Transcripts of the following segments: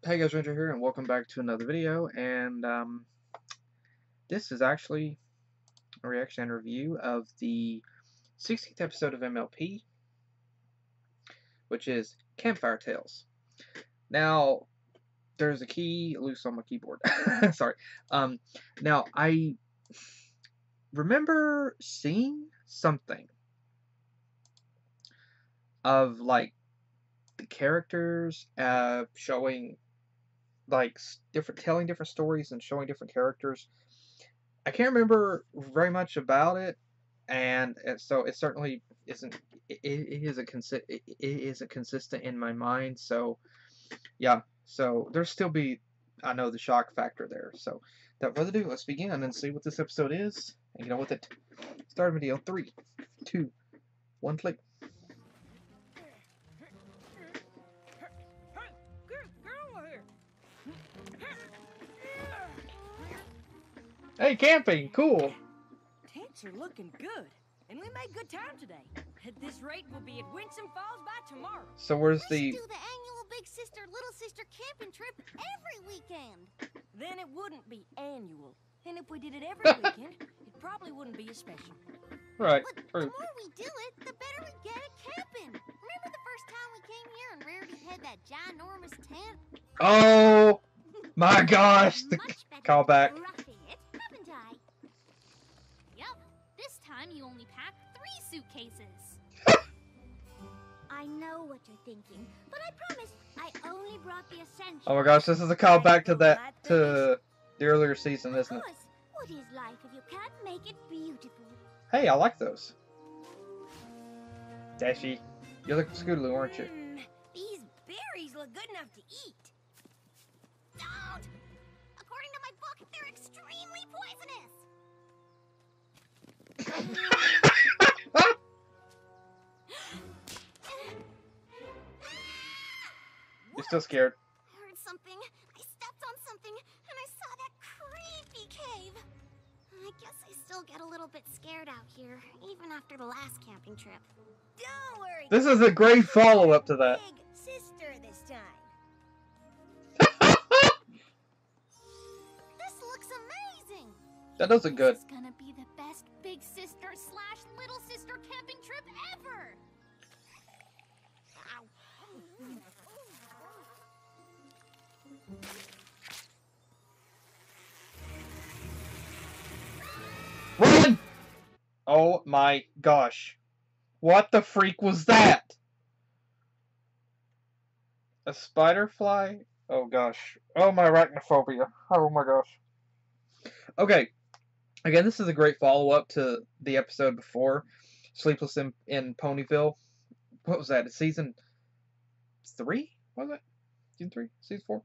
Hey guys, Ranger here, and welcome back to another video. And this is actually a reaction and review of the 16th episode of MLP, which is Campfire Tales. Now, there's a key loose on my keyboard. Sorry. Now I remember seeing something of like the characters showing. Like telling different stories and showing different characters. I can't remember very much about it, and so it certainly isn't. It isn't consistent in my mind. So yeah. So there's still be, I know, the shock factor there. So without further ado, let's begin and see what this episode is and get on with it. Start video. 3, 2, 1, click. Hey, camping, cool. Tents are looking good, and we made good time today. At this rate, we'll be at Winsome Falls by tomorrow. So where's We should do the annual big sister, little sister camping trip every weekend. Then it wouldn't be annual, and if we did it every weekend, it probably wouldn't be as special. Right? But True. the more we do it, the better we get at camping. Remember the first time we came here and Rarity had that ginormous tent? Oh my gosh! The callback. Roughing it, haven't I? Yup. This time you only packed 3 suitcases. I know what you're thinking, but I promise I only brought the essentials. Oh my gosh, this is a callback to the earlier season, isn't it? What is life if you can't make it beautiful? Hey, I like those. Dashy, you're the Scootaloo, aren't you? These berries look good enough to eat. Don't! According to my book, they're extremely poisonous. You're still scared. I heard something. I stepped on something, and I saw that creepy cave. I guess I still get a little bit scared out here, even after the last camping trip. Don't worry. This is a great follow-up to that. Big sister this time. This looks amazing. That does look good. This is gonna be the best big sister / little sister camping trip ever. Ow. Run! Oh my gosh. What the freak was that? A spider fly? Oh gosh. Oh, my arachnophobia. Oh my gosh. Okay. Again, this is a great follow-up to the episode before. Sleepless in Ponyville. What was that? Season 3? Was it? Season 3? Season 4?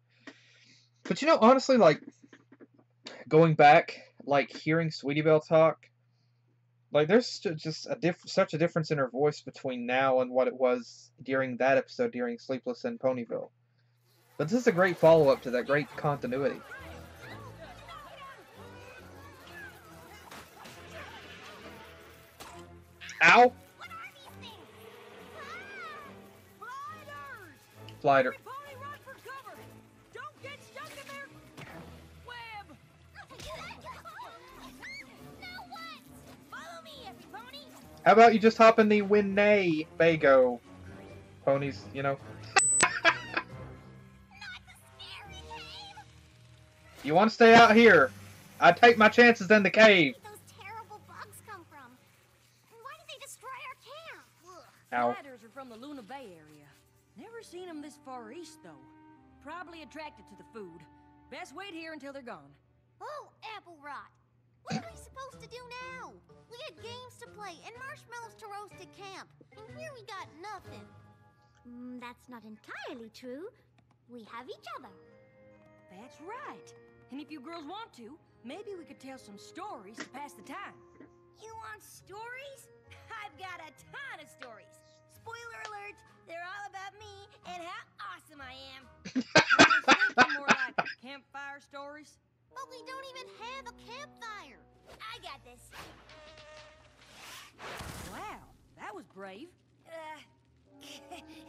But you know, honestly, like, going back, like, hearing Sweetie Belle talk, like, there's just such a difference in her voice between now and what it was during that episode, during Sleepless in Ponyville. But this is a great follow-up to that great continuity. Ow! What are these things? Gliders! Glider. Everybody run for cover! Don't get stuck in their web! Now what? Follow me, every pony. How about you just hop in the Winnebago ponies, you know? Not the scary cave. You want to stay out here? I take my chances in the cave. Where did those terrible bugs come from? Why did they destroy our camp? Ugh. Ow. Gliders are from the Luna Bay area. Never seen them this far east, though. Probably attracted to the food. Best wait here until they're gone. Oh, apple rot. What are we supposed to do now? We had games to play and marshmallows to roast at camp, and here we got nothing. That's not entirely true. We have each other. That's right. And if you girls want to, maybe we could tell some stories to pass the time. You want stories? I've got a ton of stories. Spoiler alert, they're all about me and how awesome I am. I was thinking more like campfire stories. But we don't even have a campfire. I got this. Wow, that was brave.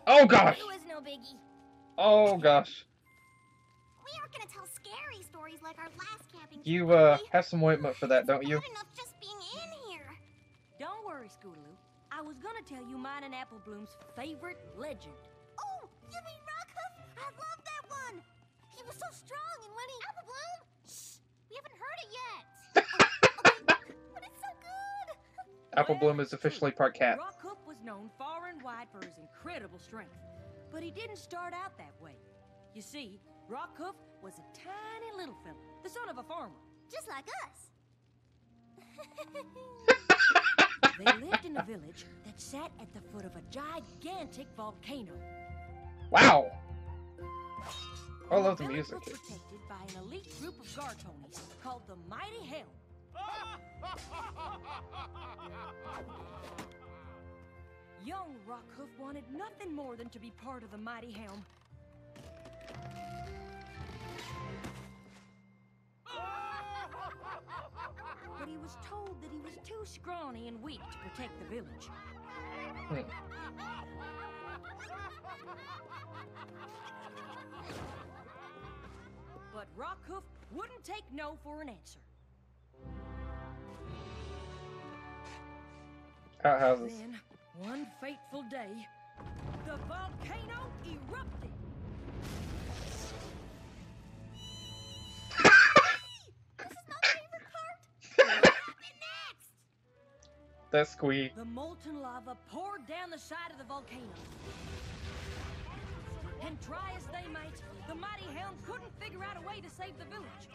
Oh gosh. It was no biggie. Oh gosh. We aren't gonna tell scary stories like our last camping trip, You are we? have some ointment for that, don't you? Bad enough just being in here. Don't worry, Scootaloo. I was gonna tell you mine and Apple Bloom's favorite legend. Oh, you mean Rockhoof? I love that one. He was so strong, and when he Apple Bloom. Shh, we haven't heard it yet. Okay, but it's so good. Apple Bloom is officially part cat. Rockhoof was known far and wide for his incredible strength, but he didn't start out that way. You see, Rockhoof was a tiny little fella, the son of a farmer. Just like us. They lived in a village that sat at the foot of a gigantic volcano. Wow! I love the village music. was protected by an elite group of Gartonies called the Mighty Helm. Young Rockhoof wanted nothing more than to be part of the Mighty Helm. But he was told that he was too scrawny and weak to protect the village. But Rockhoof wouldn't take no for an answer. Outhouses. Then, one fateful day, the volcano erupted. This is my favorite part. What happened next? That's Squee. The molten lava poured down the side of the volcano. And try as they might, the Mighty Helm couldn't figure out a way to save the village.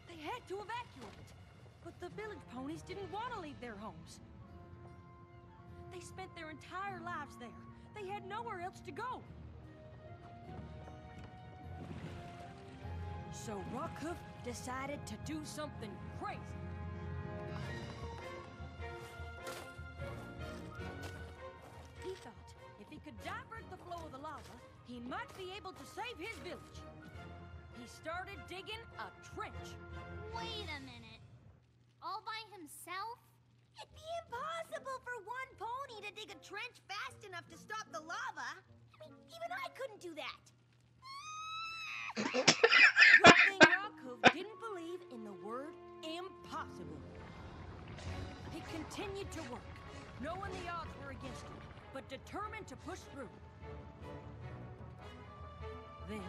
They had to evacuate, but the village ponies didn't want to leave their homes. They spent their entire lives there. They had nowhere else to go. So Rockhoof decided to do something crazy. He thought if he could divert the flow of the lava, he might be able to save his village. He started digging a trench. Wait a minute. All by himself? It'd be impossible for one pony to dig a trench fast enough to stop the lava. I mean, even I couldn't do that. Good thing Rockhoof didn't believe in the word impossible. He continued to work, knowing the odds were against him, but determined to push through. Then,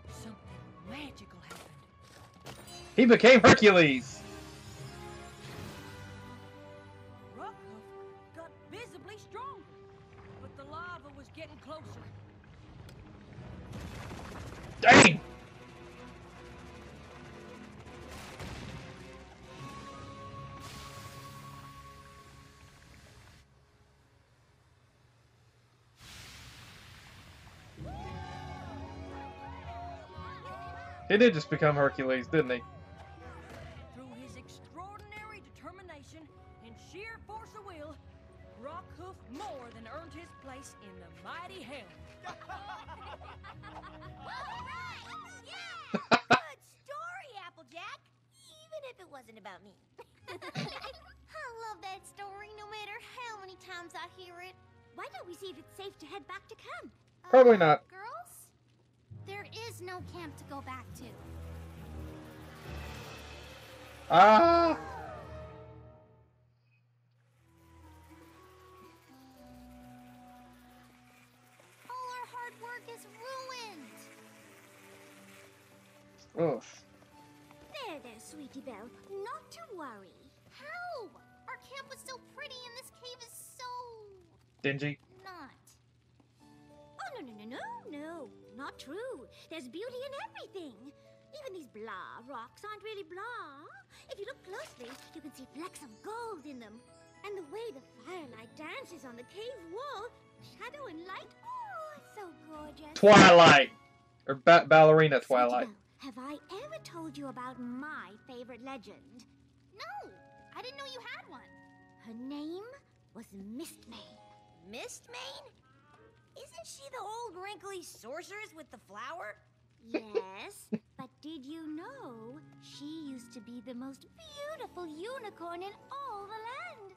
something magical happened. He became Hercules! Rockhoof got visibly stronger, but the lava was getting closer. Dang! He did just become Hercules, didn't he? Through his extraordinary determination and sheer force of will, Rockhoof more than earned his place in the Mighty Helm. Yeah! Good story, Applejack. Even if it wasn't about me. I love that story no matter how many times I hear it. Why don't we see if it's safe to head back to camp? Probably not. Girls? There is no camp to go back to. Ah! All our hard work is ruined. Oof. There, sweetie Belle. Not to worry. How? Our camp was so pretty and this cave is so... Dingy. not. Oh, no. Not true. There's beauty in everything. Even these blah rocks aren't really blah. If you look closely, you can see flecks of gold in them. And the way the firelight dances on the cave wall, shadow and light, oh, it's so gorgeous. Twilight! Or ballerina Sweetie Twilight. Belle, have I ever told you about my favorite legend? No, I didn't know you had one. Her name was Mistmane. Mistmane? Isn't she the old wrinkly sorceress with the flower? Yes, but did you know she used to be the most beautiful unicorn in all the land?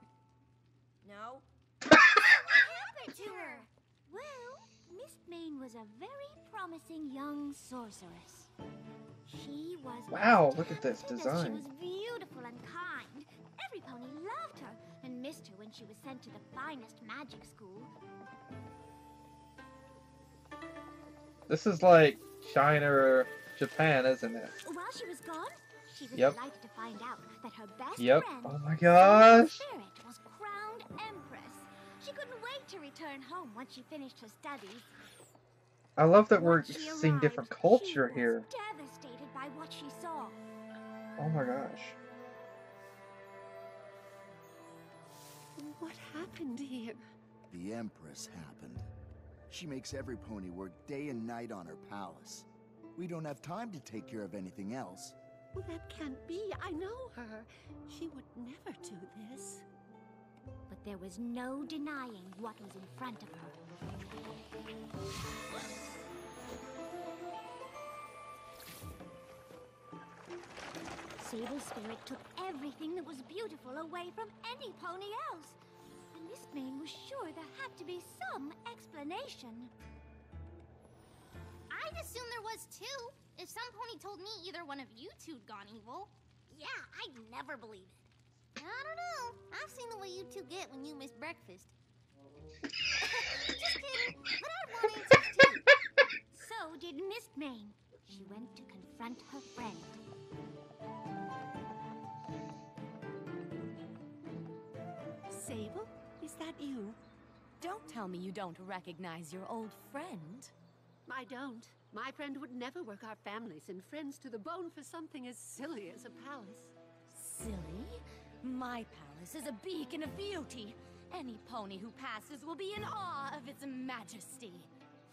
No. What happened to her? Well, Mistmane was a very promising young sorceress. She was Wow, look at this talented as design. She was beautiful and kind. Every pony loved her and missed her when she was sent to the finest magic school. This is like China or Japan, isn't it? While she was gone, she was Yep. delighted to find out that her best Yep. friend, Oh my Sailor gosh. Spirit, was crowned empress. She couldn't wait to return home once she finished her studies. I love that we're Once she seeing different arrived, culture she here. was devastated by what she saw. Oh my gosh. What happened here? The Empress happened. She makes every pony work day and night on her palace. We don't have time to take care of anything else. Well, that can't be. I know her. She would never do this. But there was no denying what was in front of her. Sable Spirit took everything that was beautiful away from any pony else. And Mistmane was sure there had to be some explanation. I'd assume there was too. If some pony told me either one of you two'd gone evil. Yeah, I'd never believe it. I don't know. I've seen the way you two get when you miss breakfast. Just kidding. But I want answers too. So did Mistmane. She went to confront her friend. Sable, is that you? Don't tell me you don't recognize your old friend. I don't. My friend would never work our families and friends to the bone for something as silly as a palace. Silly? My palace is a beacon of beauty. Any pony who passes will be in awe of its majesty.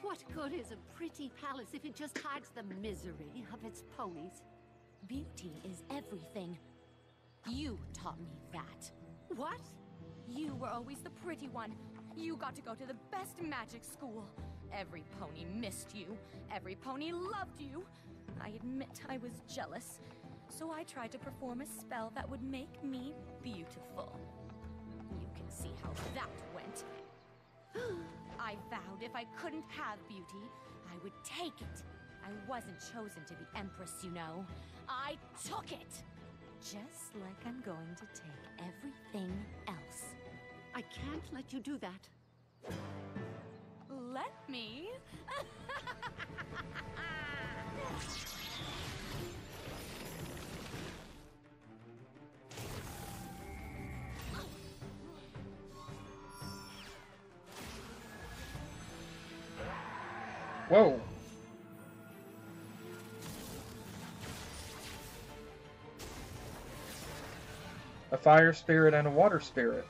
What good is a pretty palace if it just hides the misery of its ponies? Beauty is everything. You taught me that. What? You were always the pretty one. You got to go to the best magic school. Every pony missed you. Every pony loved you. I admit I was jealous. So I tried to perform a spell that would make me beautiful. You can see how that went. I vowed if I couldn't have beauty, I would take it. I wasn't chosen to be Empress, you know. I took it! Just like I'm going to take everything else. I can't let you do that. Let me? Whoa. A fire spirit and a water spirit.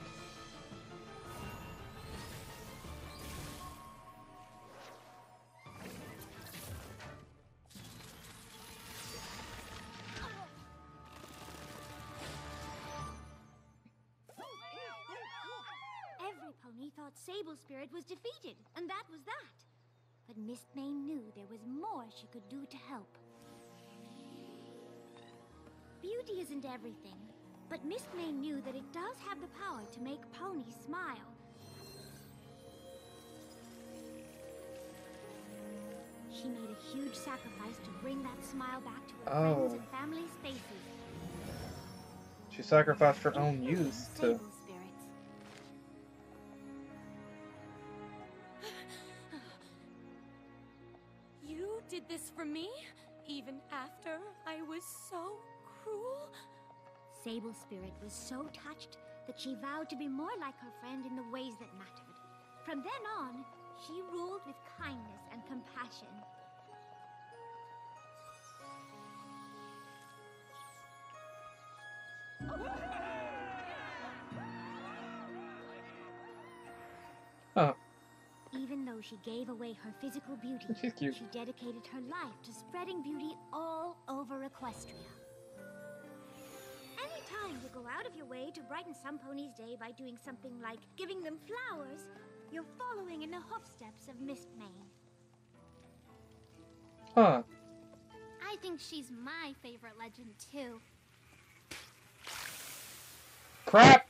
Every pony thought Sable Spirit was defeated, and that was that. But Mistmane knew there was more she could do to help. Beauty isn't everything, but Mistmane knew that it does have the power to make ponies smile. She made a huge sacrifice to bring that smile back to her friends and family's faces. She sacrificed her own youth to... Sable spirits. You did this for me? Even after I was so cruel? Sable Spirit was so touched that she vowed to be more like her friend in the ways that mattered. From then on, she ruled with kindness and compassion. Huh. Even though she gave away her physical beauty, She's cute. she dedicated her life to spreading beauty all over Equestria. Anytime you go out of your way to brighten some pony's day by doing something like giving them flowers, you're following in the hoofsteps of Mistmane. Huh. I think she's my favorite legend too. Crap!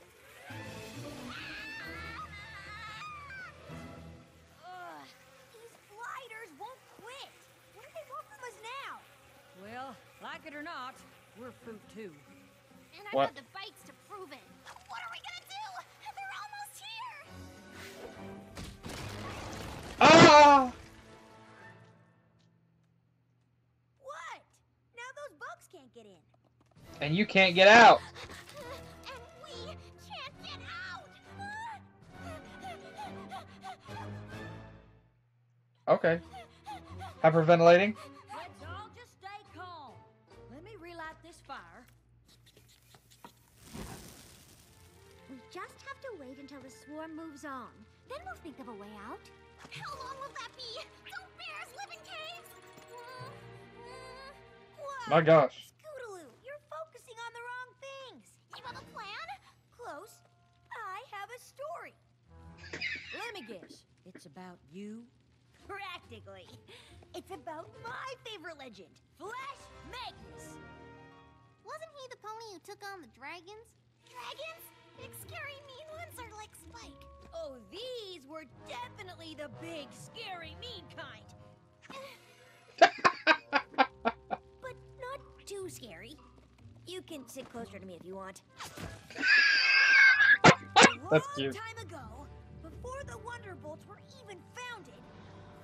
These not. We're fruit too. And I've What? got the bites to prove it. What are we gonna do? They're almost here! Ah! What? Now those bugs can't get in. And you can't get out. And we can't get out! Okay. Hyperventilating. Let's all just stay calm. Let me relight this fire. We just have to wait until the swarm moves on. Then we'll think of a way out. How long will that be? Don't bears live in caves? What? My gosh. Scootaloo, you're focusing on the wrong things. You have a plan? Close. I have a story. Let me guess. It's about you? Practically. It's about my favorite legend, Flash Magnus. Wasn't he the pony who took on the dragons? Dragons? Big scary mean ones are like Spike. Oh, these were definitely the big, scary, mean kind. But not too scary. You can sit closer to me if you want. That's A long cute. time ago, before the Wonderbolts were even founded,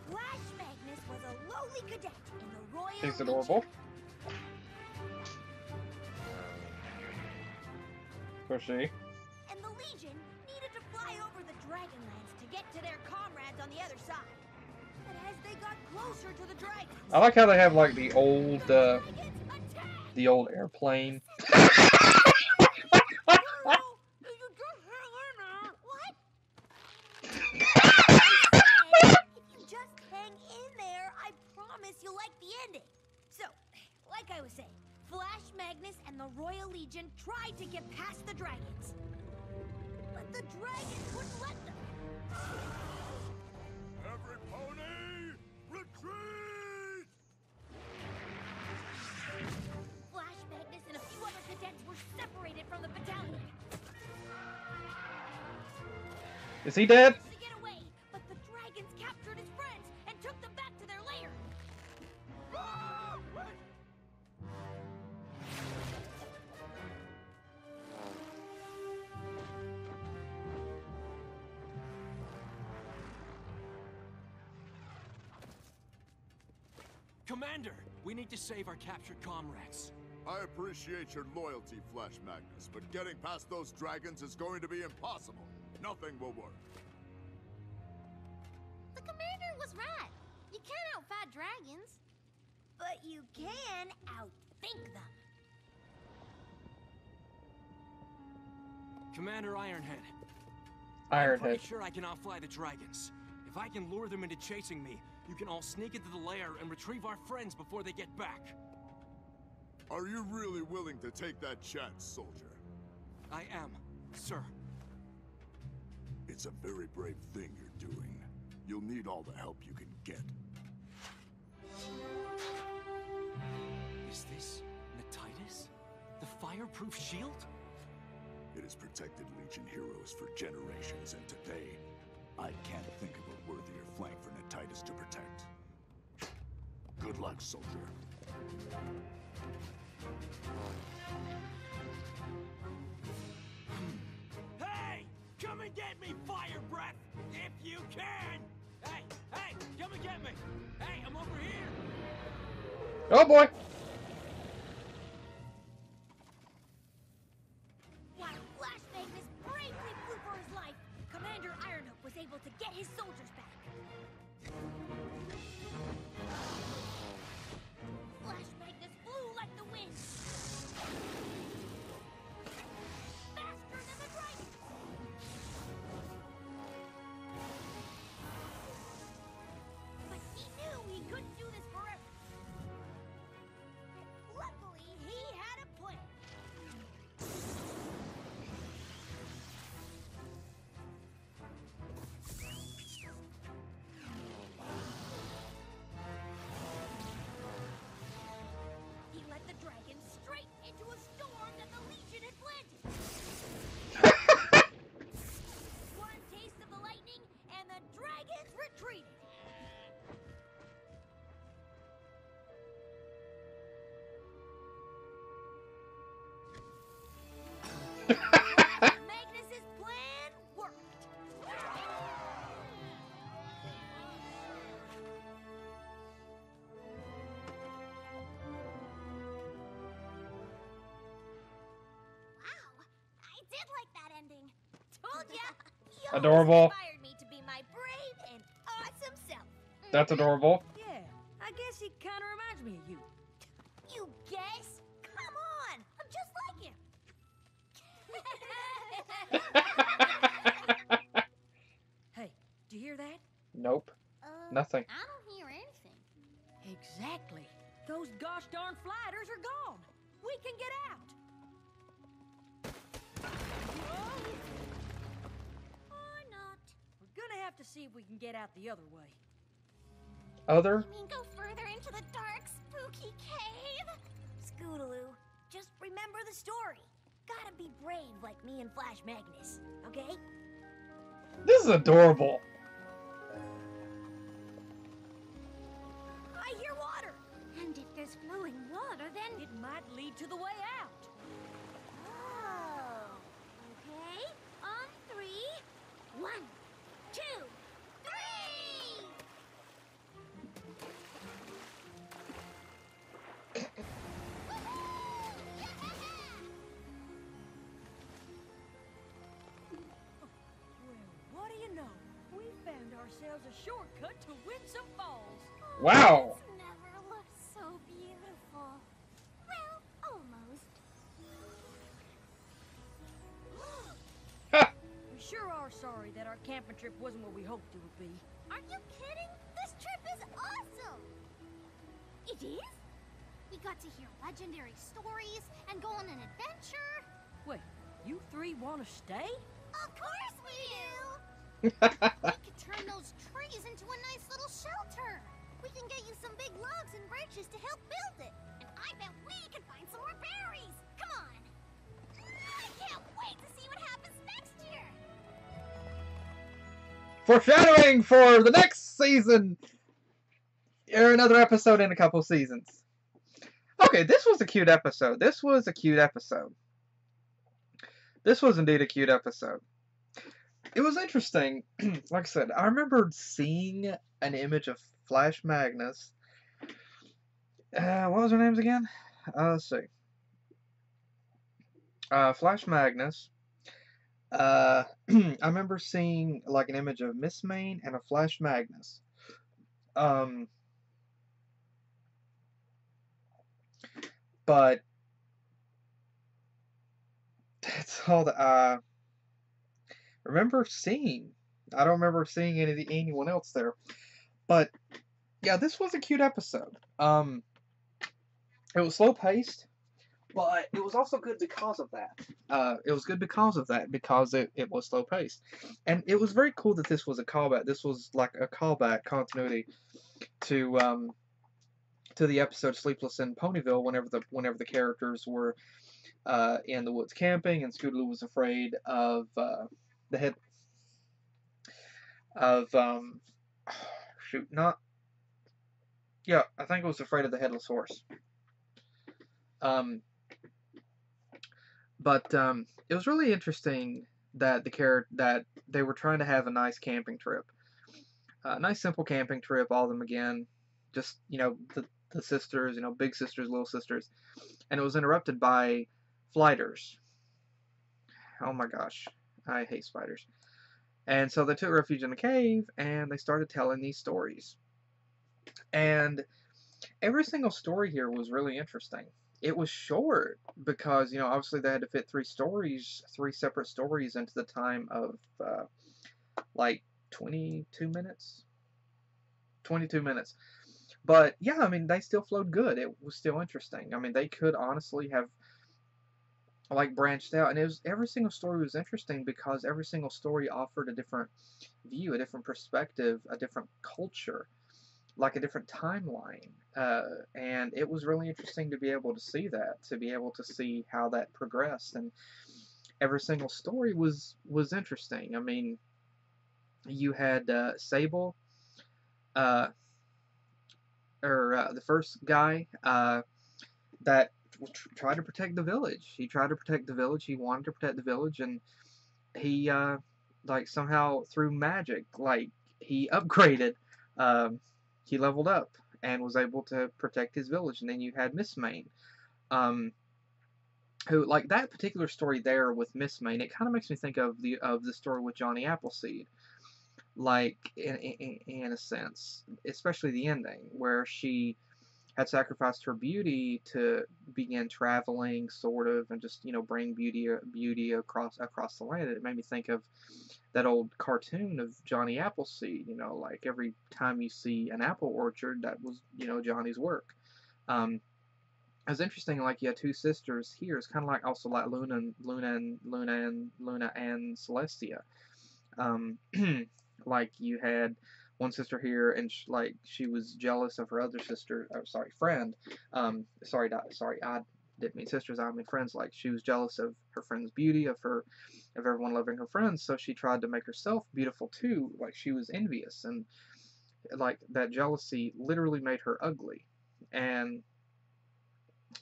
Flash Magnus was a lowly cadet in the Royal She's Legion. adorable. So she. And the Legion needed to fly over the Dragonlands to get to their comrades on the other side. But as they got closer to the dragons, I like how they have like the old dragons attacked! airplane. What? If you just hang in there, I promise you'll like the ending. So, like I was saying, Flash Magnus and the Royal Legion tried to get past the dragons. But the dragons wouldn't let them. Every pony, retreat! Flash Magnus and a few other cadets were separated from the battalion. Is he dead? To get away, but the dragons captured his friends and took them back to their lair. Commander, we need to save our captured comrades. I appreciate your loyalty, Flash Magnus, but getting past those dragons is going to be impossible. Nothing will work. The commander was right. You can't outfight dragons. But you can outthink them. Commander Ironhead. I'm Ironhead. pretty sure I can outfly the dragons. If I can lure them into chasing me, you can all sneak into the lair and retrieve our friends before they get back. Are you really willing to take that chance, soldier? I am, sir. It's a very brave thing you're doing. You'll need all the help you can get. Is this Natitus? The fireproof shield? It has protected Legion heroes for generations, and today, I can't think of a worthier flank for Natitus to protect. Good luck, soldier. Hey! Come and get me, fire breath! If you can! Hey! Hey! Come and get me! Hey, I'm over here! Oh boy. While Flash Magnus bravely flew for his life, Commander Ironhook was able to get his soldiers back. Flash Magnus flew like the wind. Faster than the dragons. But he knew he couldn't do this forever. Magnus's plan worked. Wow, I did like that ending. Told ya. You Adorable. inspired me to be my brave and awesome self. That's adorable. Yeah, I guess he kind of reminds me of you. You guess? Come on, I'm just like him. Hey, do you hear that? Nope. Nothing. I don't hear anything. Exactly. Those gosh darn flighters are gone. We can get out. Or not. We're gonna have to see if we can get out the other way. Other? You mean go further into the dark, spooky cave? Scootaloo, just remember the story. Gotta be brave like me and Flash Magnus, okay? This is adorable. I hear water. And if there's flowing water, then... It might lead to the way out. Oh. Okay, on 3. 1, 2, 3! Well, what do you know? We found ourselves a shortcut to Winsome Falls. Wow. It's never looked so beautiful. Well, almost. We sure are sorry that our camping trip wasn't what we hoped it would be. Are you kidding? This trip is awesome! It is? We got to hear legendary stories and go on an adventure. Wait, you three want to stay? Of course we do! We could turn those trees into a nice little shelter. We can get you some big logs and branches to help build it. And I bet we can find some more berries. Come on. I can't wait to see what happens next year. Foreshadowing for the next season. Or another episode in a couple seasons. Okay, this was a cute episode. This was a cute episode. This was indeed a cute episode. It was interesting. Like I said, I remember seeing an image of Flash Magnus. What was her names again? Let's see. Flash Magnus. I remember seeing like an image of Miss Main and a Flash Magnus. But that's all that I remember seeing. I don't remember seeing anyone else there. But yeah, this was a cute episode. It was slow paced, but it was also good because of that. It was good because of that, because it was slow paced. And it was very cool that this was a callback. This was like a callback continuity to the episode Sleepless in Ponyville, whenever the characters were in the woods camping, and Scootaloo was afraid of the head of I think it was afraid of the headless horse. But it was really interesting that that they were trying to have a nice camping trip, a nice simple camping trip, all of them again, just the sisters, big sisters, little sisters, and it was interrupted by flighters. Oh my gosh, I hate spiders. And so they took refuge in a cave, and they started telling these stories. And every single story here was really interesting. It was short because, obviously they had to fit three separate stories into the time of, like, 22 minutes. 22 minutes. But, yeah, I mean, they still flowed good. It was still interesting. I mean, they could honestly have, like, branched out. And every single story was interesting because every single story offered a different view, a different perspective, a different culture, like a different timeline. And it was really interesting to be able to see that, to be able to see how that progressed. And every single story was interesting. I mean, you had Sable, the first guy that tried to protect the village. He tried to protect the village. He wanted to protect the village, and he like somehow through magic, like he upgraded, he leveled up and was able to protect his village. And then you had Miss Main, who, like, that particular story there with Miss Main, it kind of makes me think of the story with Johnny Appleseed, like in a sense, especially the ending where she had sacrificed her beauty to begin traveling, sort of, and just, you know, bring beauty across the land. And it made me think of that old cartoon of Johnny Appleseed. You know, like every time you see an apple orchard, that was, you know, Johnny's work. It was interesting. Like, you had two sisters here. It's kind of like also like Luna and Celestia. Like, you had one sister here, and she was jealous of her other sister. Oh, sorry, friend. Sorry, I didn't mean sisters. I mean friends. Like, she was jealous of her friend's beauty, of everyone loving her friends. So she tried to make herself beautiful too. Like, she was envious, and like that jealousy literally made her ugly. And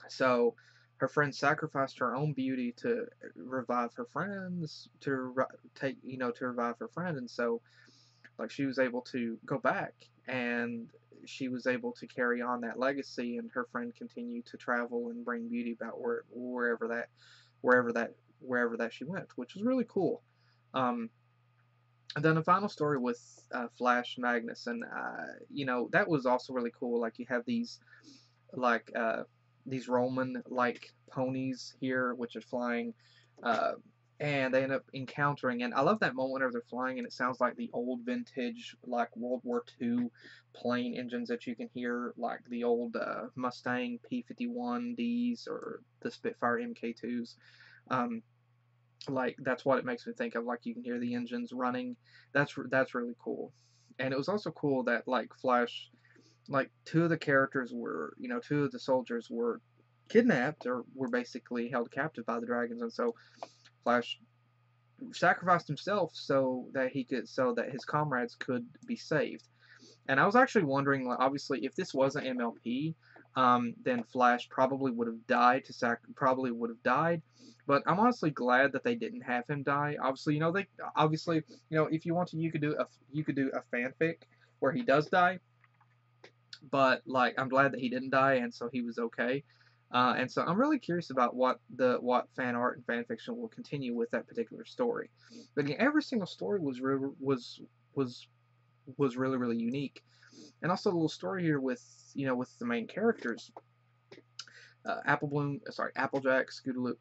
so her friend sacrificed her own beauty to revive her friends, to revive her friend. And so, like, she was able to go back, and she was able to carry on that legacy, and her friend continued to travel and bring beauty about wherever that she went, which was really cool. And then the final story with Flash Magnus, and you know, that was also really cool. Like, you have these Roman like ponies here, which are flying. And they end up encountering, and I love that moment whenever they're flying, and it sounds like the old vintage, like World War II plane engines that you can hear, like the old Mustang P-51Ds or the Spitfire Mk2s. Like, that's what it makes me think of. Like, you can hear the engines running. That's really cool. And it was also cool that, like, Flash, like, two of the soldiers were kidnapped, or were basically held captive by the dragons, and so Flash sacrificed himself so that his comrades could be saved. And I was actually wondering, like, obviously, if this wasn't MLP, then Flash probably would have died. But I'm honestly glad that they didn't have him die. Obviously, if you want to, you could do a fanfic where he does die. But, like, I'm glad that he didn't die, and so he was okay. And so I'm really curious about what fan art and fan fiction will continue with that particular story. But again, every single story was really, really unique. And also the little story here with the main characters, Applejack, Scootaloo,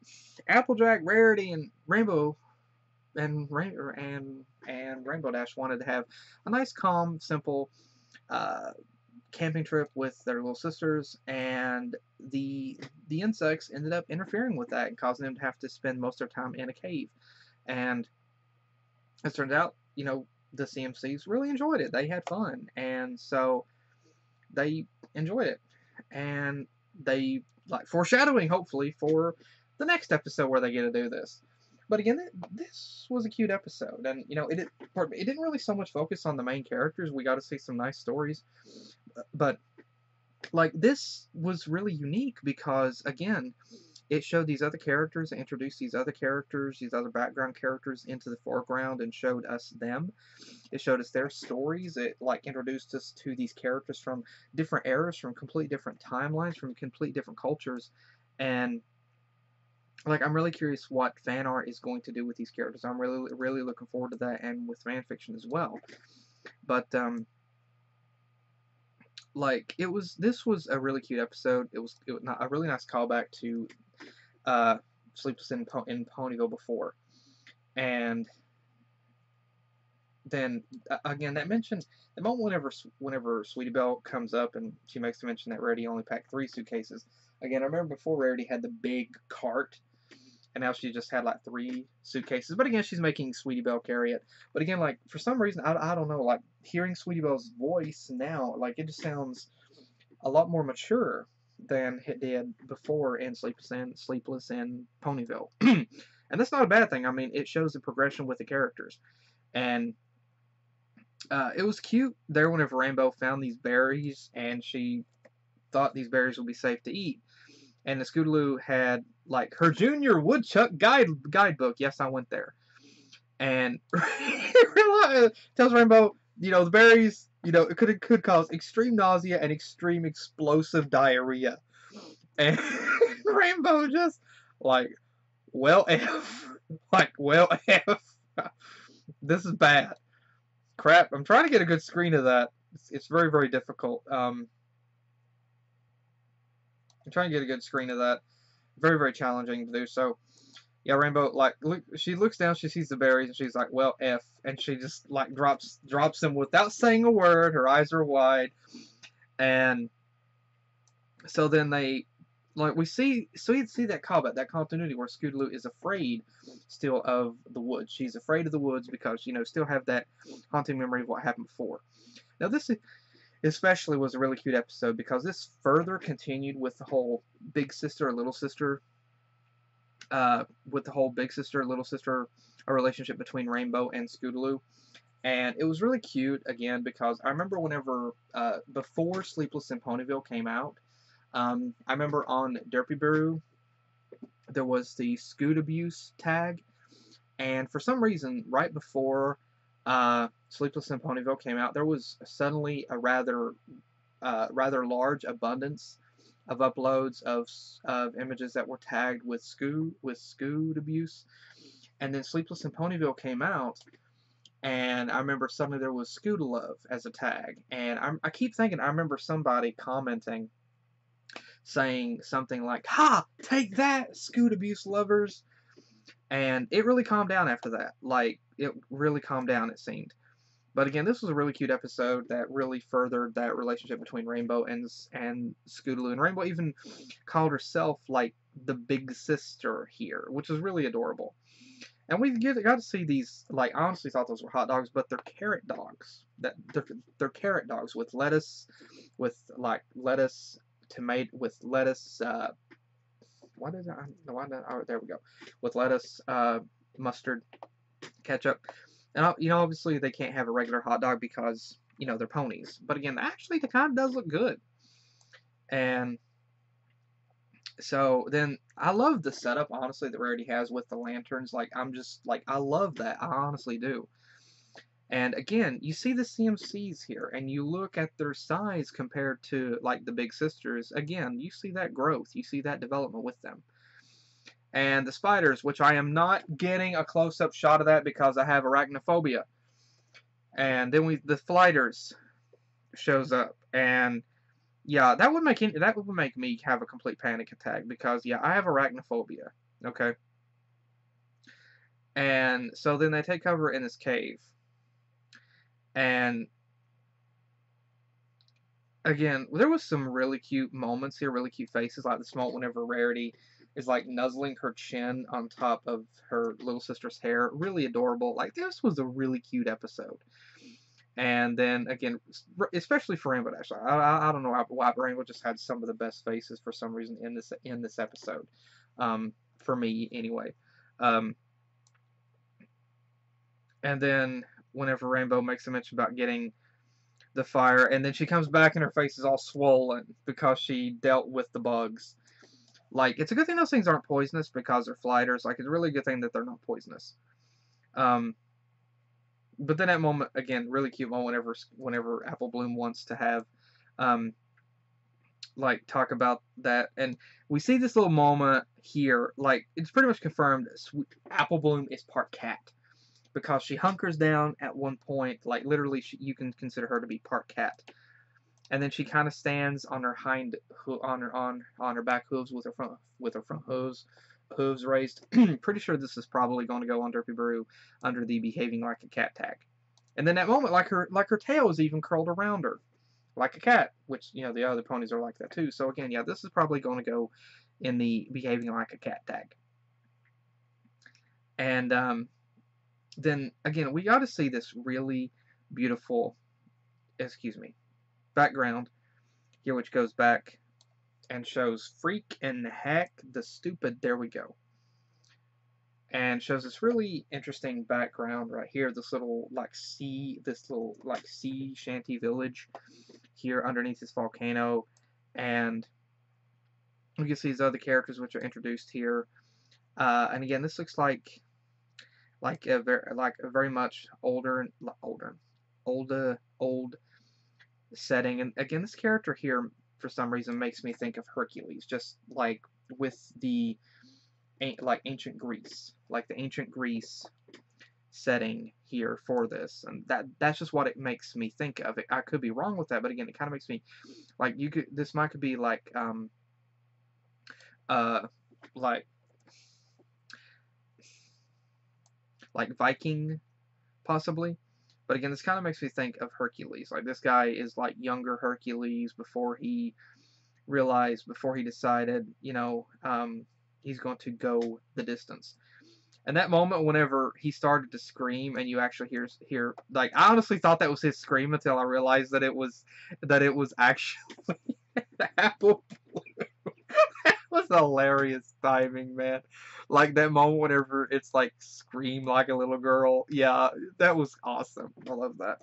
Applejack, Rarity, and Rainbow, and Rainbow Dash wanted to have a nice, calm, simple camping trip with their little sisters, and the insects ended up interfering with that and causing them to have to spend most of their time in a cave. And it turned out, the CMCs really enjoyed it. They had fun, and so they enjoyed it, and they, like, foreshadowing hopefully for the next episode where they get to do this. But again, this was a cute episode, and it didn't really so much focus on the main characters. We got to see some nice stories, but like, this was really unique because, again, it showed these other characters, introduced these other characters, these other background characters into the foreground, and showed us them. It showed us their stories. It, like, introduced us to these characters from different eras, from complete different timelines, from complete different cultures, and, like, I'm really curious what fan art is going to do with these characters. I'm really, really looking forward to that, and with fan fiction as well. But like, this was a really cute episode. It was a really nice callback to Sleepless in Ponyville before, and then again, that mention, the moment whenever Sweetie Belle comes up and she makes the mention that Rarity only packed 3 suitcases. Again, I remember before Rarity had the big cart, and now she just had like 3 suitcases. But again, she's making Sweetie Belle carry it. But again, like, for some reason, I don't know, like, hearing Sweetie Belle's voice now, like, it just sounds a lot more mature than it did before in Sleepless in Ponyville. And that's not a bad thing. I mean, it shows the progression with the characters. And it was cute there whenever Rainbow found these berries, and she thought these berries would be safe to eat. and the Scootaloo had like her junior woodchuck guidebook. Yes, I went there. And tells Rainbow, you know, the berries, you know, it could cause extreme nausea and extreme explosive diarrhea. And Rainbow just like, well, F, like, well, F, this is bad. Crap, I'm trying to get a good screen of that. It's very, very difficult. I'm trying to get a good screen of that. Very, very challenging to do. So, yeah, Rainbow, like, she looks down, she sees the berries, and she's like, well, F, and she just, like, drops them without saying a word. Her eyes are wide, and so then they, like, we see that callback, that continuity where Scootaloo is afraid still of the woods. She's afraid of the woods because, you know, still have that haunting memory of what happened before. Now, this especially was a really cute episode because this further continued with the whole big sister, little sister, little sister, a relationship between Rainbow and Scootaloo. And it was really cute, again, because I remember whenever, before Sleepless in Ponyville came out, I remember on Derpy-Boo, there was the Scoot Abuse tag, and for some reason, right before Sleepless in Ponyville came out, there was suddenly a rather large abundance of uploads of images that were tagged with Scoot Abuse, and then Sleepless in Ponyville came out, and I remember suddenly there was Scootalove as a tag, and I keep thinking I remember somebody commenting, saying something like, "Ha! Take that, Scoot Abuse lovers!" And it really calmed down after that. Like, it really calmed down, it seemed. But again, this was a really cute episode that really furthered that relationship between Rainbow and Scootaloo. And Rainbow even called herself, like, the big sister here, which is really adorable. And we got to see these, like, I honestly thought those were hot dogs, but they're carrot dogs. They're carrot dogs with lettuce, tomato, with lettuce, there we go. With lettuce, mustard, ketchup. And, you know, obviously they can't have a regular hot dog because, you know, they're ponies. But again, actually, the kind of does look good. And so then I love the setup, honestly, that Rarity has with the lanterns. Like, I'm just, like, I love that. I honestly do. And again, you see the CMCs here, and you look at their size compared to, like, the big sisters. Again, you see that growth. You see that development with them. And the spiders, which I am not getting a close-up shot of that because I have arachnophobia. And then the flighters shows up, and yeah, that would make me have a complete panic attack because yeah, I have arachnophobia. Okay. And so then they take cover in this cave. And again, there was some really cute moments here, really cute faces, like this moment whenever Rarity is like nuzzling her chin on top of her little sister's hair. Really adorable. Like, this was a really cute episode. And then again, especially for Rainbow Dash, I don't know why, but Rainbow just had some of the best faces for some reason in this episode. For me anyway. And then whenever Rainbow makes a mention about getting the fire, and then she comes back and her face is all swollen because she dealt with the bugs. Like, it's a good thing those things aren't poisonous because they're flighters. Like, it's a really good thing that they're not poisonous. But then that moment, again, really cute moment whenever Apple Bloom wants to have, like, talk about that. And we see this little moment here, like, it's pretty much confirmed Apple Bloom is part cat. Because she hunkers down at one point, like, literally, you can consider her to be part cat. And then she kind of stands on her on her back hooves with her front hooves raised. Pretty sure this is probably going to go on Derpy-Boo under the behaving like a cat tag. And then that moment, like her tail is even curled around her, like a cat, which, you know, the other ponies are like that too. So again, yeah, this is probably going to go in the behaving like a cat tag. And then again, we got to see this really beautiful, background here, which goes back and shows Freak and Heck the Stupid. There we go. And shows this really interesting background right here. This little sea shanty village here underneath this volcano, and we can see these other characters which are introduced here. And again, this looks like a very much old setting. And again, this character here for some reason makes me think of Hercules, just like with the ancient Greece, like the ancient Greece setting here for this, and that's just what it makes me think of. I could be wrong with that, but again, it kind of makes me like this might could be like like Viking possibly. But again, this kind of makes me think of Hercules. Like this guy is like younger Hercules before he decided, he's going to go the distance. And that moment whenever he started to scream and you actually hear like I honestly thought that was his scream until I realized that it was actually Apple Blue. That was hilarious timing, man. Like that moment whenever it's like scream like a little girl. Yeah, that was awesome. I love that.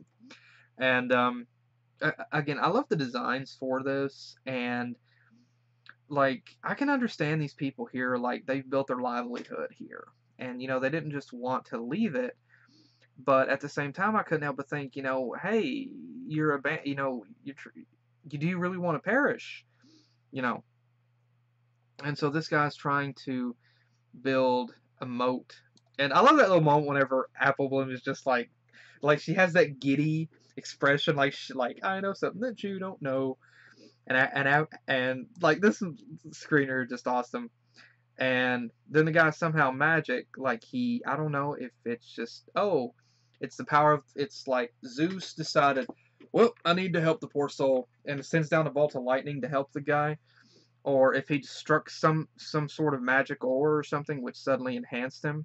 And again, I love the designs for this, and like I can understand these people here, like they've built their livelihood here. And they didn't just want to leave it, but at the same time I couldn't help but think, hey, you're do you really want to perish? And so this guy's trying to build a moat. And I love that little moment whenever Apple Bloom is just like she has that giddy expression, like I know something that you don't know, and like this screener just awesome. And then the guy somehow magic, like I don't know if it's just it's the power of it's like Zeus decided, well, I need to help the poor soul, and sends down a bolt of lightning to help the guy. Or if he struck some sort of magic ore or something which suddenly enhanced him.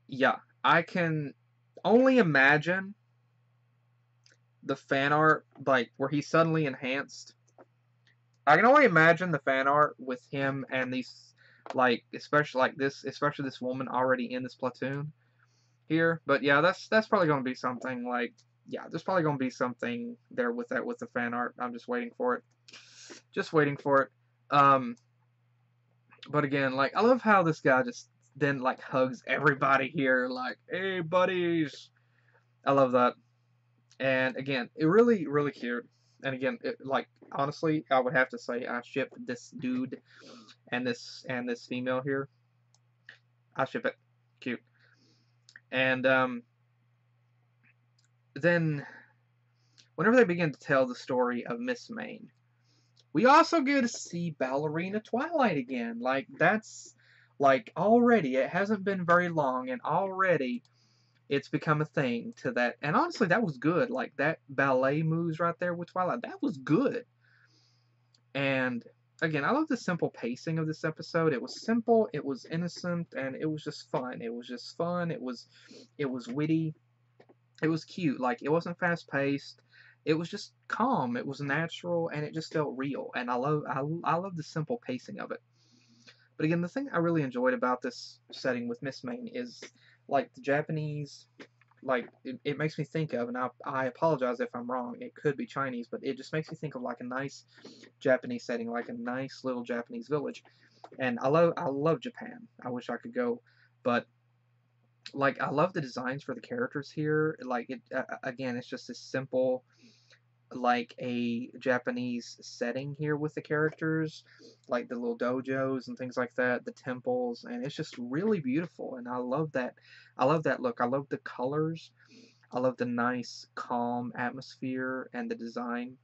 Yeah, I can only imagine the fan art, like where he's suddenly enhanced. I can only imagine the fan art with him and these, like especially this woman already in this platoon here. But yeah, that's probably going to be something like, yeah, there's probably going to be something there with the fan art. I'm just waiting for it. Just waiting for it. But again, like I love how this guy just then like hugs everybody here, like, hey buddies. I love that. And again, it really, really cute. And again, like honestly, I would have to say I ship this dude and this female here. I ship it. Cute. And then whenever they begin to tell the story of Miss Main, we also get to see Ballerina Twilight again. Like, that's, like, already, it hasn't been very long, and already it's become a thing to that. And honestly, that was good. Like, that ballet moves right there with Twilight, that was good. And, again, I love the simple pacing of this episode. It was simple, it was innocent, and it was just fun. It was just fun, it was witty, it was cute. Like, it wasn't fast-paced. It was just calm. It was natural, and it just felt real. And I love the simple pacing of it. But again, the thing I really enjoyed about this setting with Miss Main is like the Japanese, like it makes me think of, and I apologize if I'm wrong. It could be Chinese, but it just makes me think of like a nice Japanese setting, like a nice little Japanese village. And I love Japan. I wish I could go, but like I love the designs for the characters here. Like it again, it's just this simple, like a Japanese setting here with the characters, like the little dojos and things like that, the temples, and it's just really beautiful. And I love that. I love that look. I love the colors. I love the nice, calm atmosphere and the design.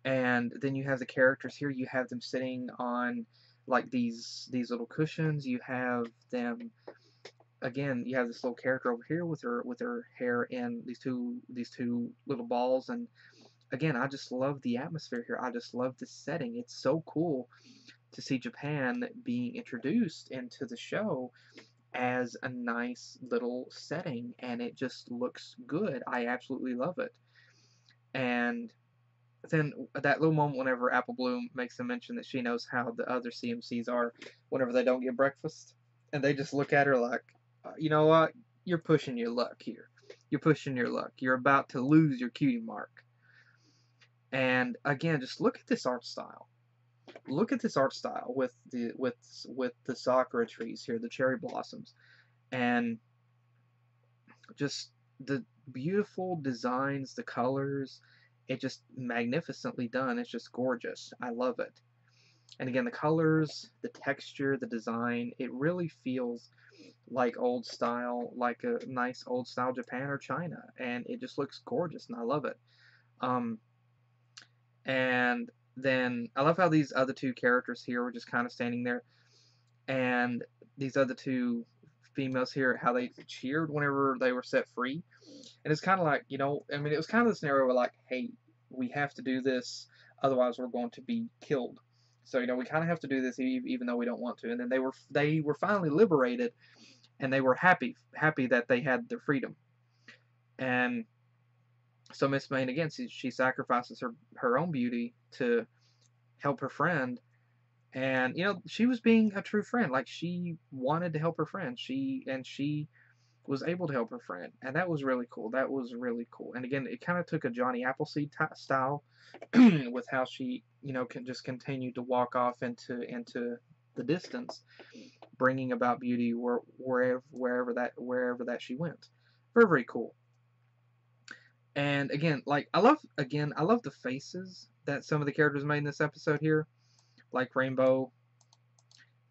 And then you have the characters here. You have them sitting on like these little cushions. You have them. Again, you have this little character over here with her hair in these two little balls, and again, I just love the atmosphere here. I just love the setting. It's so cool to see Japan being introduced into the show as a nice little setting, and it just looks good. I absolutely love it. And then that little moment whenever Apple Bloom makes a mention that she knows how the other CMCs are whenever they don't get breakfast, and they just look at her like, you know what? You're pushing your luck here. You're pushing your luck. You're about to lose your cutie mark. And again, just look at this art style. look at this art style with the sakura trees here, the cherry blossoms, and just the beautiful designs, the colors. It just magnificently done. It's just gorgeous. I love it. And again, the colors, the texture, the design, it really feels like old style, like a nice old style Japan or China, and it just looks gorgeous, and I love it. Um, and then I love how these other two characters here were just kind of standing there, and these other two females here, how they cheered whenever they were set free. And it's kind of like, I mean, it was kind of the scenario where like, hey, we have to do this, otherwise we're going to be killed. So, we kind of have to do this even though we don't want to. And then they were finally liberated, and they were happy that they had their freedom. And so Miss Main, again, she sacrifices her own beauty to help her friend. And, she was being a true friend. Like, she wanted to help her friend. She was able to help her friend. And that was really cool. That was really cool. And again, it kind of took a Johnny Appleseed style with how she, can just continue to walk off into the distance, bringing about beauty wherever that she went. Very, very cool. And again, like, I love the faces that some of the characters made in this episode here. Like Rainbow,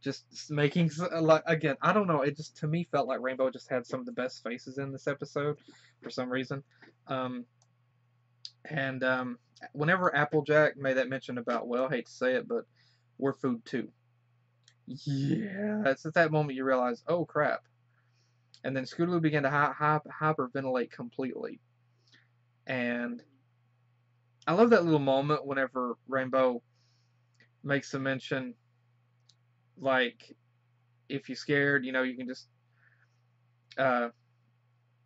just making, like, again, I don't know, it just, to me, felt like Rainbow just had some of the best faces in this episode, for some reason. Whenever Applejack made that mention about, well, I hate to say it, but we're food too. Yeah, it's at that moment you realize, oh crap. And then Scootaloo began to hyperventilate completely. And I love that little moment whenever Rainbow makes a mention, like, if you're scared, you can just,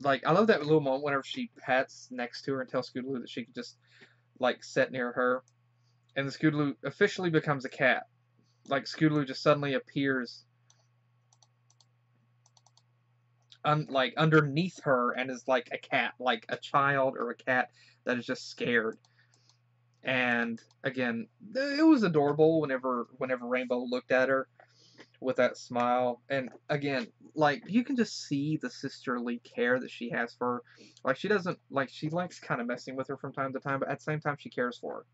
like, I love that little moment whenever she pats next to her and tells Scootaloo that she could just, like, sit near her. And the Scootaloo officially becomes a cat. Like, Scootaloo just suddenly appears, like, underneath her and is like a cat, like a child or a cat that is just scared. And again, it was adorable whenever Rainbow looked at her with that smile. And again, like, you can just see the sisterly care that she has for her. Like, she doesn't, like, she likes kind of messing with her from time to time, but at the same time she cares for her.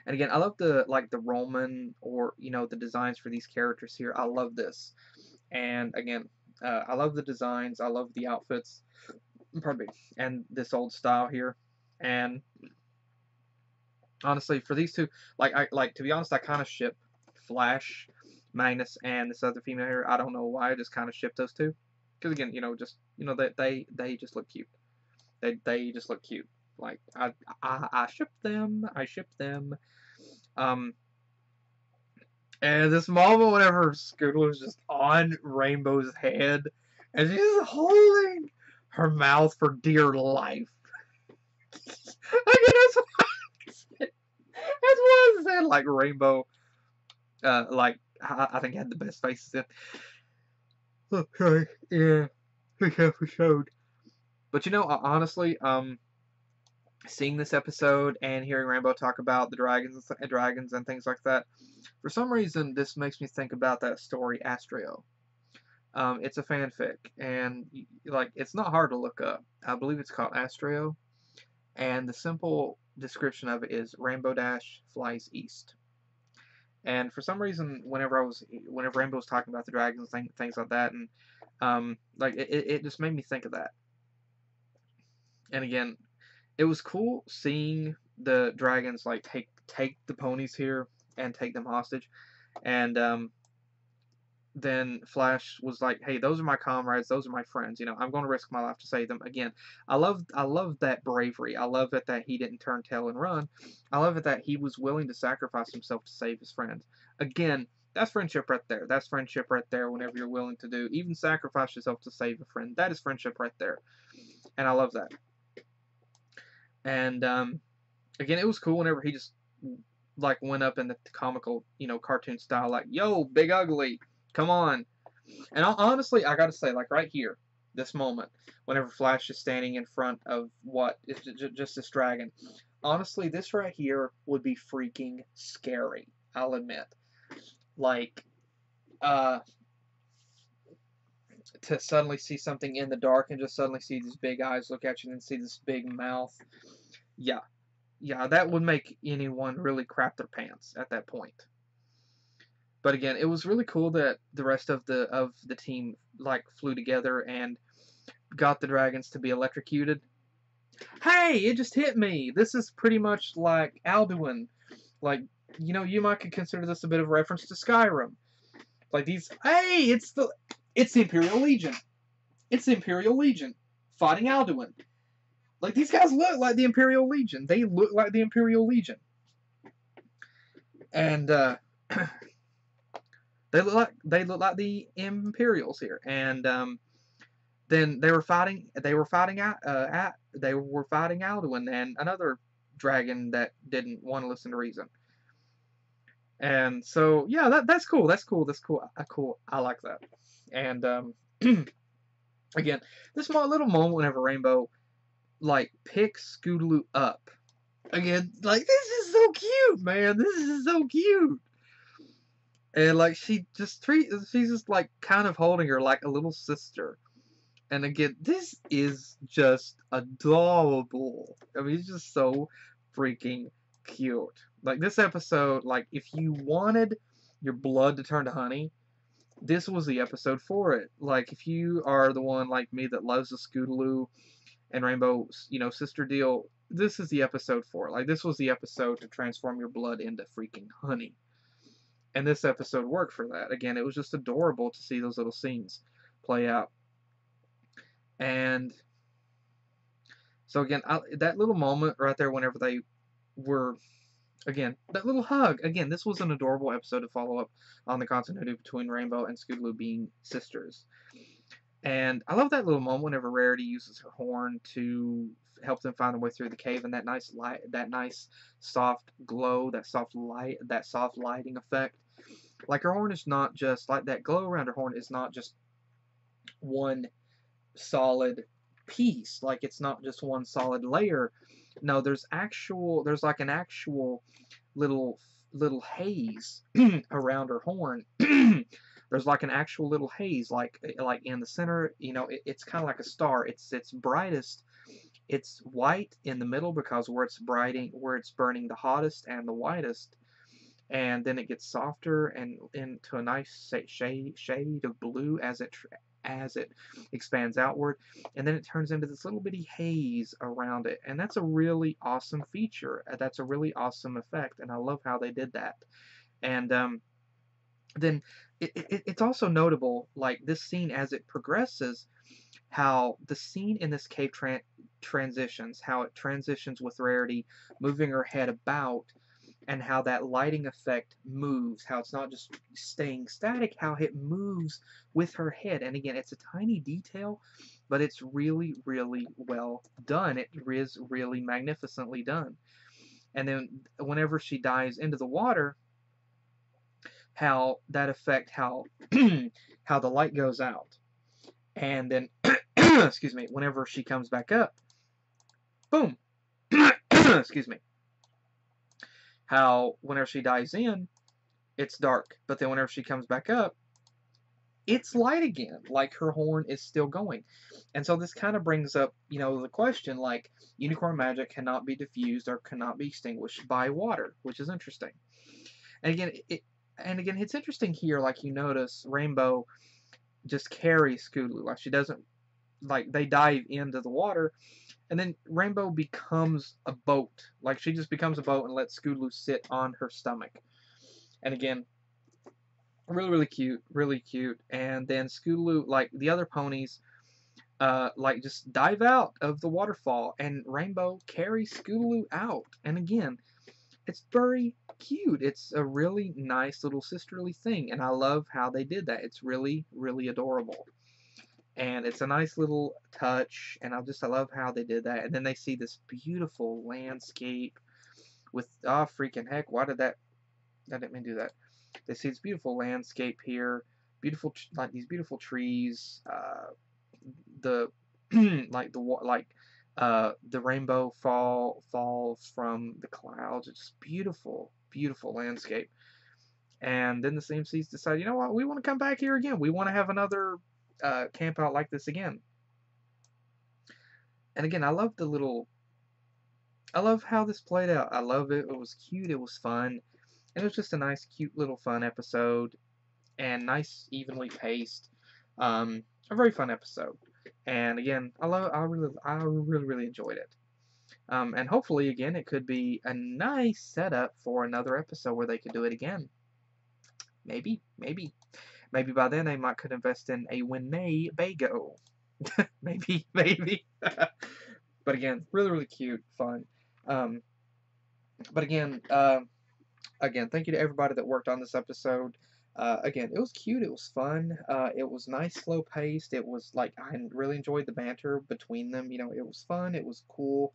And again, I love the Roman, or the designs for these characters here. I love this. And again, I love the designs, I love the outfits, pardon me, and this old style here. And honestly, for these two, to be honest, I kind of ship Flash, Magnus, and this other female here. I don't know why, I just kind of ship those two. Because again, they just look cute. They just look cute. Like, I ship them. I ship them. And this moment whenever Scootaloo was just on Rainbow's head, and she's holding her mouth for dear life. Again, that's what I said. Like, Rainbow, like, I think had the best faces in. Okay, yeah, this episode. But honestly, seeing this episode and hearing Rainbow talk about the dragons and things like that, for some reason, this makes me think about that story, Astrio. It's a fanfic, and like, it's not hard to look up. I believe it's called Astrio, and the simple description of it is Rainbow Dash flies east. And for some reason, whenever Rainbow was talking about the dragons, things like that, and like, it just made me think of that. And again, it was cool seeing the dragons, like, take the ponies here and take them hostage. And then Flash was like, hey, those are my comrades, those are my friends, I'm going to risk my life to save them. Again, I love that bravery. I love it that he didn't turn tail and run. I love it that he was willing to sacrifice himself to save his friends. Again, that's friendship right there. That's friendship right there. Whenever you're willing to do, even sacrifice yourself to save a friend, that is friendship right there. And I love that. And again, it was cool whenever he just, like, went up in the comical, cartoon style, like, yo, Big Ugly, come on. And honestly, I gotta say, like, right here, this moment, whenever Flash is standing in front of what is just this dragon, honestly, this right here would be freaking scary. I'll admit. Like, to suddenly see something in the dark and just suddenly see these big eyes look at you and see this big mouth. Yeah. Yeah, that would make anyone really crap their pants at that point. But again, it was really cool that the rest of the team like flew together and got the dragons to be electrocuted. Hey, it just hit me. This is pretty much like Alduin. Like, you know, you might consider this a bit of a reference to Skyrim. Like these, hey, it's the Imperial Legion. It's the Imperial Legion fighting Alduin. Like, these guys look like the Imperial Legion. They look like the Imperial Legion. And they look like the Imperials here. And then they were fighting Alduin and another dragon that didn't want to listen to reason. And so yeah, that's cool. I like that. And again, this small little moment whenever Rainbow like picks Scootaloo up. Again, like, this is so cute, man. This is so cute. And like she's just like kind of holding her like a little sister. And again, this is just adorable. I mean, it's just so freaking cute. Like, this episode, like, if you wanted your blood to turn to honey, this was the episode for it. Like, if you are the one like me that loves the Scootaloo and Rainbow, you know, sister deal, this is the episode for it. Like, this was the episode to transform your blood into freaking honey. And this episode worked for that. Again, it was just adorable to see those little scenes play out. And so again, that little moment right there whenever they were, again, that little hug. Again, this was an adorable episode to follow up on the continuity between Rainbow and Scootaloo being sisters. And I love that little moment whenever Rarity uses her horn to help them find their way through the cave, and that nice light, that nice soft glow, that soft light, that soft lighting effect. Like, her horn is not just, like, that glow around her horn is not just one solid piece. Like, it's not just one solid layer. No, there's like an actual little haze around her horn. There's like an actual little haze, like in the center. You know, it's kind of like a star. It's brightest. It's white in the middle because where it's burning the hottest and the whitest, and then it gets softer and into a nice shade of blue as it expands outward, and then it turns into this little bitty haze around it. And that's a really awesome feature. That's a really awesome effect, and I love how they did that. And then it's also notable, like, this scene as it progresses, how the scene in this cave transitions, how it transitions with Rarity moving her head about, and how that lighting effect moves, how it's not just staying static, how it moves with her head. And again, it's a tiny detail, but it's really, really well done. It is really magnificently done. And then whenever she dives into the water, how that effect, how how the light goes out. And then, excuse me, whenever she comes back up, boom, excuse me, how whenever she dives in, it's dark, but then whenever she comes back up, it's light again, like her horn is still going. And so this kind of brings up, you know, the question, like, unicorn magic cannot be diffused or cannot be extinguished by water, which is interesting. And again, it's interesting here, like, you notice Rainbow just carries Scootaloo, like, she doesn't, like, they dive into the water, and then Rainbow becomes a boat. Like, she just becomes a boat and lets Scootaloo sit on her stomach. And again, really, really cute, really cute. And then Scootaloo, like, the other ponies, like, just dive out of the waterfall, and Rainbow carries Scootaloo out. And again, it's very cute. It's a really nice little sisterly thing, and I love how they did that. It's really, really adorable. And it's a nice little touch, and I love how they did that. And then they see this beautiful landscape with, oh, freaking heck, why did that, I didn't mean to do that. They see this beautiful landscape here, beautiful, like, these beautiful trees, the, the rainbow falls from the clouds. It's just beautiful, beautiful landscape. And then the CMCs decided, you know what, we want to come back here again. We want to have another camp out like this again. And again, I love how this played out. I love it. It was cute. It was fun. And it was just a nice, cute little fun episode. And nice, evenly paced. A very fun episode. And again, I really enjoyed it. And hopefully, again, it could be a nice setup for another episode where they could do it again. Maybe by then they could invest in a Winnebago. maybe. But again, really cute, fun. But again, thank you to everybody that worked on this episode. Again, it was cute, it was fun, it was nice, slow paced. It was like, I really enjoyed the banter between them. You know, it was fun, it was cool,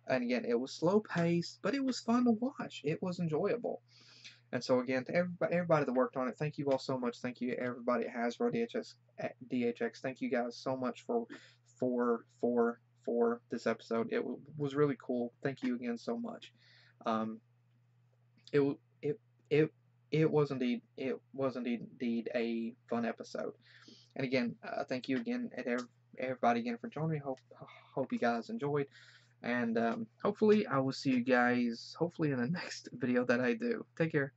and again, it was slow paced, but it was fun to watch. It was enjoyable. And so again, to everybody that worked on it, thank you all so much. Thank you everybody at Hasbro DHX. Thank you guys so much for this episode. It was really cool. Thank you again so much. It was indeed a fun episode. And again, thank you again at everybody again for joining me. Hope you guys enjoyed. And hopefully I will see you guys in the next video that I do. Take care.